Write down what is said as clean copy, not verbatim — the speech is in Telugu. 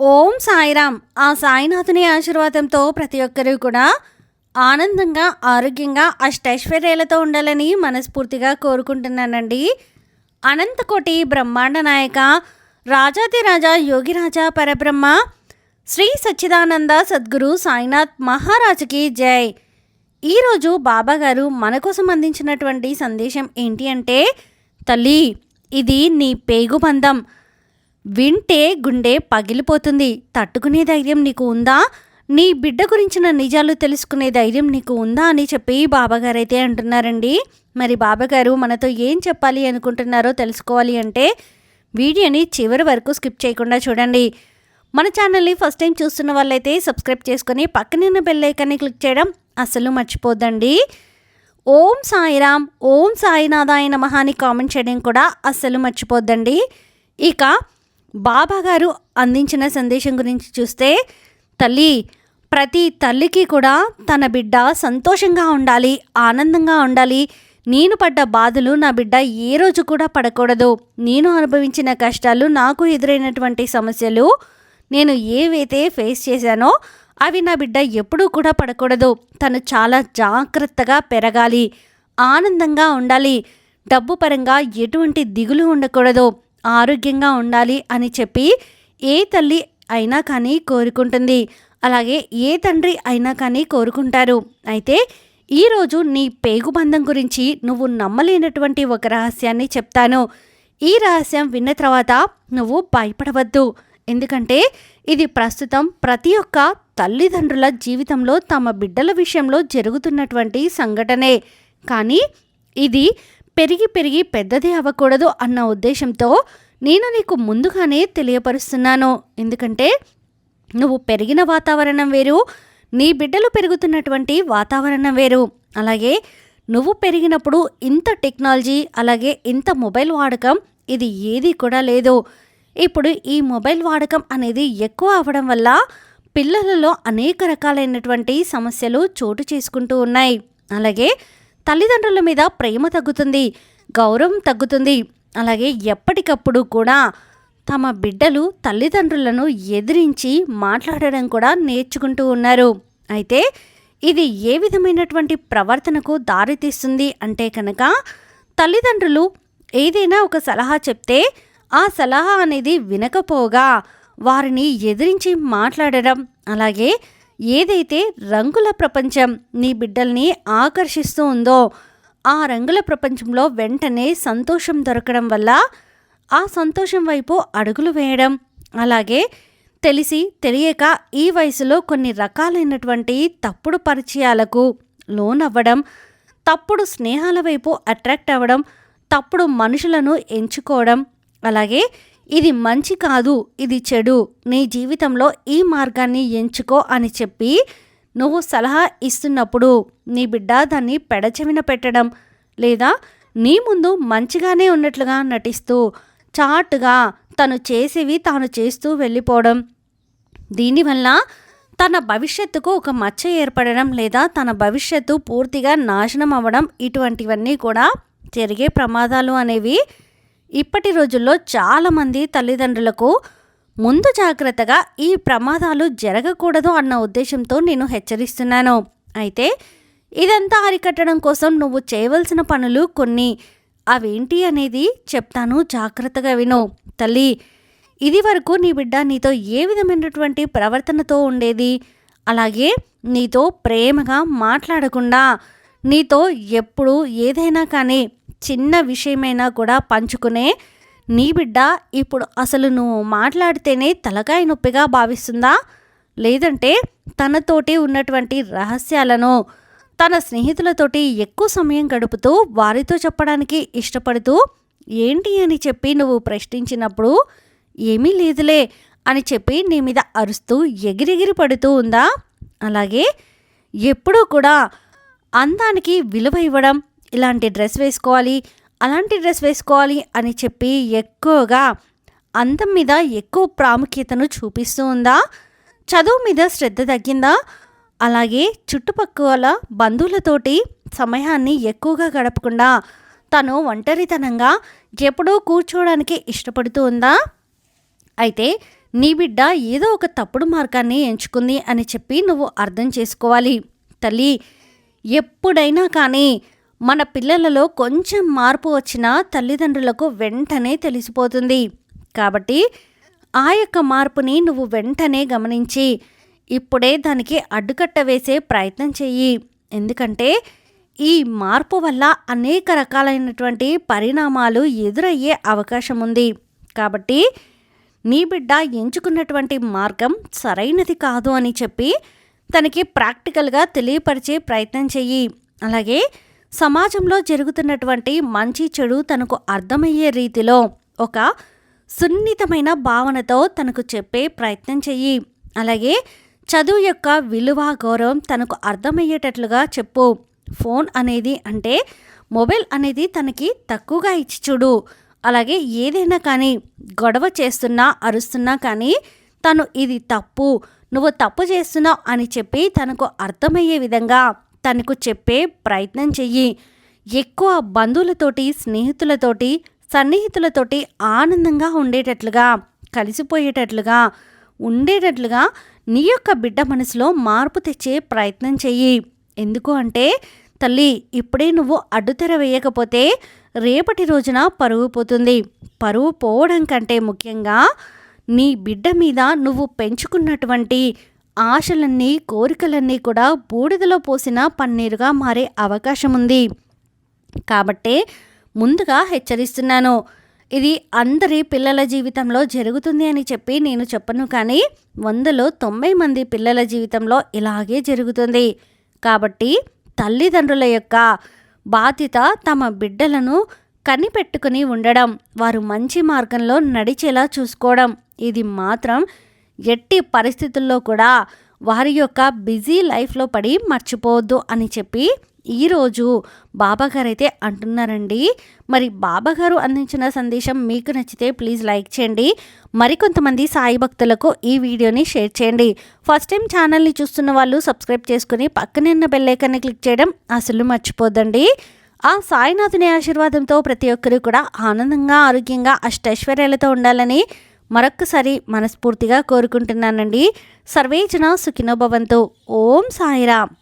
ఓం సాయిరామ్. ఆ సాయినాథుని ఆశీర్వాదంతో ప్రతి ఒక్కరూ కూడా ఆనందంగా, ఆరోగ్యంగా, అష్టైశ్వర్యాలతో ఉండాలని మనస్ఫూర్తిగా కోరుకుంటున్నానండి. అనంతకోటి బ్రహ్మాండ నాయక, రాజాదిరాజ, యోగిరాజా పరబ్రహ్మ, శ్రీ సచ్చిదానంద సద్గురు సాయినాథ్ మహారాజుకి జై. ఈరోజు బాబాగారు మన కోసం అందించినటువంటి సందేశం ఏంటి అంటే, తల్లి, ఇది నీ పేగుబంధం. వింటే గుండె పగిలిపోతుంది. తట్టుకునే ధైర్యం నీకు ఉందా? నీ బిడ్డ గురించిన నిజాలు తెలుసుకునే ధైర్యం నీకు ఉందా అని చెప్పి బాబాగారైతే అంటున్నారండి. మరి బాబాగారు మనతో ఏం చెప్పాలి అనుకుంటున్నారో తెలుసుకోవాలి అంటే వీడియోని చివరి వరకు స్కిప్ చేయకుండా చూడండి. మన ఛానల్ని ఫస్ట్ టైం చూస్తున్న వాళ్ళైతే సబ్స్క్రైబ్ చేసుకొని పక్కనున్న బెల్ ఐకాన్ని క్లిక్ చేయడం అస్సలు మర్చిపోద్దండి. ఓం సాయిరామ్, ఓం సాయినాథాయ నమః అని కామెంట్ చేయడం కూడా అస్సలు మర్చిపోద్దండి. ఇక బాబాగారు అందించిన సందేశం గురించి చూస్తే, తల్లి, ప్రతి తల్లికి కూడా తన బిడ్డ సంతోషంగా ఉండాలి, ఆనందంగా ఉండాలి. నేను పడ్డ బాధలు నా బిడ్డ ఏ రోజు కూడా పడకూడదు. నేను అనుభవించిన కష్టాలు, నాకు ఎదురైనటువంటి సమస్యలు, నేను ఏవైతే ఫేస్ చేశానో అవి నా బిడ్డ ఎప్పుడూ కూడా పడకూడదు. తను చాలా జాగ్రత్తగా పెరగాలి, ఆనందంగా ఉండాలి, డబ్బు పరంగా ఎటువంటి దిగులు ఉండకూడదు, ఆరోగ్యంగా ఉండాలి అని చెప్పి ఏ తల్లి అయినా కానీ కోరుకుంటుంది. అలాగే ఏ తండ్రి అయినా కానీ కోరుకుంటారు. అయితే ఈరోజు నీ పేగుబంధం గురించి నువ్వు నమ్మలేనటువంటి ఒక రహస్యాన్ని చెప్తాను. ఈ రహస్యం విన్న తర్వాత నువ్వు భయపడవద్దు. ఎందుకంటే ఇది ప్రస్తుతం ప్రతి ఒక్క తల్లిదండ్రుల జీవితంలో తమ బిడ్డల విషయంలో జరుగుతున్నటువంటి సంఘటనే. కానీ ఇది పెరిగి పెరిగి పెద్దదే అవ్వకూడదు అన్న ఉద్దేశంతో నేను నీకు ముందుగానే తెలియపరుస్తున్నాను. ఎందుకంటే నువ్వు పెరిగిన వాతావరణం వేరు, నీ బిడ్డలు పెరుగుతున్నటువంటి వాతావరణం వేరు. అలాగే నువ్వు పెరిగినప్పుడు ఇంత టెక్నాలజీ, అలాగే ఇంత మొబైల్ వాడకం ఇది ఏది కూడా లేదు. ఇప్పుడు ఈ మొబైల్ వాడకం అనేది ఎక్కువ అవ్వడం వల్ల పిల్లలలో అనేక రకాలైనటువంటి సమస్యలు చోటు చేసుకుంటూ ఉన్నాయి. అలాగే తల్లిదండ్రుల మీద ప్రేమ తగ్గుతుంది, గౌరవం తగ్గుతుంది. అలాగే ఎప్పటికప్పుడు కూడా తమ బిడ్డలు తల్లిదండ్రులను ఎదిరించి మాట్లాడడం కూడా నేర్చుకుంటూ ఉన్నారు. అయితే ఇది ఏ విధమైనటువంటి ప్రవర్తనకు దారితీస్తుంది అంటే కనుక, తల్లిదండ్రులు ఏదైనా ఒక సలహా చెప్తే ఆ సలహా అనేది వినకపోగా వారిని ఎదిరించి మాట్లాడడం, అలాగే ఏదైతే రంగుల ప్రపంచం నీ బిడ్డల్ని ఆకర్షిస్తూ ఉందో ఆ రంగుల ప్రపంచంలో వెంటనే సంతోషం దొరకడం వల్ల ఆ సంతోషం వైపు అడుగులు వేయడం, అలాగే తెలిసి తెలియక ఈ వయసులో కొన్ని రకాలైనటువంటి తప్పుడు పరిచయాలకు లోనవ్వడం, తప్పుడు స్నేహాల వైపు అట్రాక్ట్ అవ్వడం, తప్పుడు మనుషులను ఎంచుకోవడం, అలాగే ఇది మంచి కాదు, ఇది చెడు, నీ జీవితంలో ఈ మార్గాన్ని ఎంచుకో అని చెప్పి నువ్వు సలహా ఇస్తున్నప్పుడు నీ బిడ్డ దాన్ని పెడచెవిన పెట్టడం, లేదా నీ ముందు మంచిగానే ఉన్నట్లుగా నటిస్తూ చాటుగా తను చేసేవి తాను చేస్తూ వెళ్ళిపోవడం, దీనివల్ల తన భవిష్యత్తుకు ఒక మచ్చ ఏర్పడడం, లేదా తన భవిష్యత్తు పూర్తిగా నాశనం అవ్వడం, ఇటువంటివన్నీ కూడా జరిగే ప్రమాదాలు అనేవి ఇప్పటి రోజుల్లో చాలామంది తల్లిదండ్రులకు ముందు జాగ్రత్తగా ఈ ప్రమాదాలు జరగకూడదు అన్న ఉద్దేశంతో నేను హెచ్చరిస్తున్నాను. అయితే ఇదంతా అరికట్టడం కోసం నువ్వు చేయవలసిన పనులు కొన్ని, అవేంటి అనేది చెప్తాను, జాగ్రత్తగా విను. తల్లి, ఇది వరకు నీ బిడ్డ నీతో ఏ విధమైనటువంటి ప్రవర్తనతో ఉండేది, అలాగే నీతో ప్రేమగా మాట్లాడకుండా, నీతో ఎప్పుడు ఏదైనా కానీ చిన్న విషయమైనా కూడా పంచుకునే నీ బిడ్డ ఇప్పుడు అసలు నువ్వు మాట్లాడితేనే తలకాయ నొప్పిగా భావిస్తుందా? లేదంటే తనతోటి ఉన్నటువంటి రహస్యాలను తన స్నేహితులతోటి ఎక్కువ సమయం గడుపుతూ వారితో చెప్పడానికి ఇష్టపడుతూ ఏంటి అని చెప్పి నువ్వు ప్రశ్నించినప్పుడు ఏమీ లేదులే అని చెప్పి నీ మీద అరుస్తూ ఎగిరెగిరి పడుతూ ఉందా? అలాగే ఎప్పుడూ కూడా అందానికి విలువ ఇవ్వడం, ఇలాంటి డ్రెస్ వేసుకోవాలి, అలాంటి డ్రెస్ వేసుకోవాలి అని చెప్పి ఎక్కువగా అందం మీద ఎక్కువ ప్రాముఖ్యతను చూపిస్తూ ఉందా? చదువు మీద శ్రద్ధ తగ్గిందా? అలాగే చుట్టుపక్కల బంధువులతోటి సమయాన్ని ఎక్కువగా గడపకుండా తను ఒంటరితనంగా ఎప్పుడూ కూర్చోవడానికి ఇష్టపడుతూ ఉందా? అయితే నీ బిడ్డ ఏదో ఒక తప్పుడు మార్గాన్ని ఎంచుకుంది అని చెప్పి నువ్వు అర్థం చేసుకోవాలి. తల్లి, ఎప్పుడైనా కానీ మన పిల్లలలో కొంచెం మార్పు వచ్చినా తల్లిదండ్రులకు వెంటనే తెలిసిపోతుంది. కాబట్టి ఆ యొక్క మార్పుని నువ్వు వెంటనే గమనించి ఇప్పుడే దానికి అడ్డుకట్ట వేసే ప్రయత్నం చెయ్యి. ఎందుకంటే ఈ మార్పు వల్ల అనేక రకాలైనటువంటి పరిణామాలు ఎదురయ్యే అవకాశం ఉంది. కాబట్టి నీ బిడ్డ ఎంచుకున్నటువంటి మార్గం సరైనది కాదు అని చెప్పి తనకి ప్రాక్టికల్గా తెలియపరిచే ప్రయత్నం చెయ్యి. అలాగే సమాజంలో జరుగుతున్నటువంటి మంచి చెడు తనకు అర్థమయ్యే రీతిలో ఒక సున్నితమైన భావనతో తనకు చెప్పే ప్రయత్నం చెయ్యి. అలాగే చదువు యొక్క విలువ గౌరవం తనకు అర్థమయ్యేటట్లుగా చెప్పు. ఫోన్ అనేది అంటే మొబైల్ అనేది తనకి తక్కువగా ఇచ్చి చూడు. అలాగే ఏదైనా కానీ గొడవ చేస్తున్నా అరుస్తున్నా కానీ తను ఇది తప్పు, నువ్వు తప్పు చేస్తున్నావు అని చెప్పి తనకు అర్థమయ్యే విధంగా తనకు చెప్పే ప్రయత్నం చెయ్యి. ఎక్కువ బంధువులతోటి, స్నేహితులతోటి, సన్నిహితులతోటి ఆనందంగా ఉండేటట్లుగా, కలిసిపోయేటట్లుగా ఉండేటట్లుగా నీ యొక్క బిడ్డ మనసులో మార్పు తెచ్చే ప్రయత్నం చెయ్యి. ఎందుకు అంటే తల్లి, ఇప్పుడే నువ్వు అడ్డుతెర వేయకపోతే రేపటి రోజున పరువు పోతుంది. పరువు పోవడం కంటే ముఖ్యంగా నీ బిడ్డ మీద నువ్వు పెంచుకున్నటువంటి ఆశలన్నీ, కోరికలన్నీ కూడా బూడిదలో పోసిన పన్నీరుగా మారే అవకాశం ఉంది. కాబట్టే ముందుగా హెచ్చరిస్తున్నాను. ఇది అందరి పిల్లల జీవితంలో జరుగుతుంది అని చెప్పి నేను చెప్పను, కానీ 100లో 90 మంది పిల్లల జీవితంలో ఇలాగే జరుగుతుంది. కాబట్టి తల్లిదండ్రుల యొక్క బాధ్యత తమ బిడ్డలను కనిపెట్టుకుని ఉండడం, వారు మంచి మార్గంలో నడిచేలా చూసుకోవడం. ఇది మాత్రం ఎట్టి పరిస్థితుల్లో కూడా వారి యొక్క బిజీ లైఫ్లో పడి మర్చిపోవద్దు అని చెప్పి ఈరోజు బాబాగారు అయితే అంటున్నారండి. మరి బాబాగారు అందించిన సందేశం మీకు నచ్చితే ప్లీజ్ లైక్ చేయండి. మరికొంతమంది సాయి భక్తులకు ఈ వీడియోని షేర్ చేయండి. ఫస్ట్ టైం ఛానల్ని చూస్తున్న వాళ్ళు సబ్స్క్రైబ్ చేసుకుని పక్కనే ఉన్న బెల్ ఐకాన్ని క్లిక్ చేయడం అసలు మర్చిపోద్దండి. ఆ సాయినాథుని ఆశీర్వాదంతో ప్రతి ఒక్కరు కూడా ఆనందంగా, ఆరోగ్యంగా, అష్టైశ్వర్యాలతో ఉండాలని మరొక్కసారి మనస్ఫూర్తిగా కోరుకుంటున్నానండి. సర్వేజన సుఖినో భవంతు. ఓం సాయిరామ్.